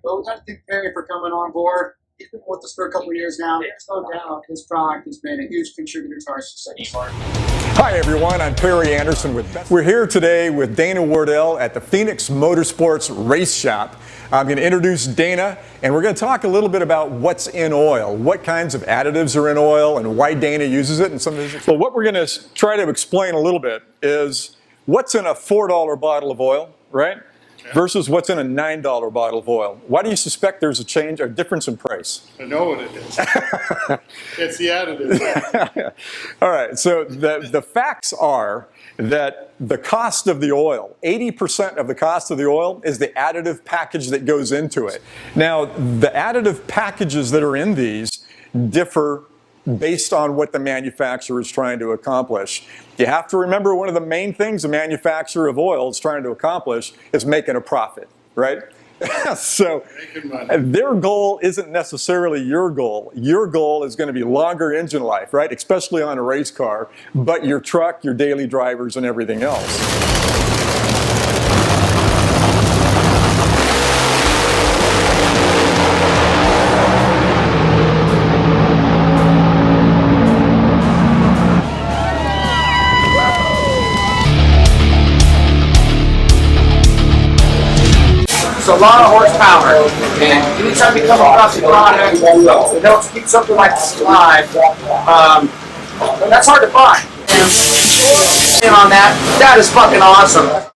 Well, we got to thank Perry for coming on board. He's been with us for a couple of years now. There's no doubt his product has been a huge contributor to our success. Hi everyone, I'm Perry Anderson with BestLine. We're here today with Dana Wardell at the Phoenix Motorsports Race Shop. I'm going to introduce Dana, and we're going to talk a little bit about what's in oil, what kinds of additives are in oil, and why Dana uses it. And some of his. Well, what we're going to try to explain a little bit is what's in a $4 bottle of oil, right? Versus what's in a $9 bottle of oil. Why do you suspect there's a difference in price? I know what it is. It's the additive. All right, so the facts are that the cost of the oil, 80% of the cost of the oil is the additive package that goes into it. Now, the additive packages that are in these differ based on what the manufacturer is trying to accomplish. You have to remember one of the main things a manufacturer of oil is trying to accomplish is making a profit, right? So their goal isn't necessarily your goal. Your goal is going to be longer engine life, right? Especially on a race car, but your truck, your daily drivers, and everything else. It's a lot of horsepower, and anytime you come across a product that helps keep something like this alive, that's hard to find. And on that is fucking awesome.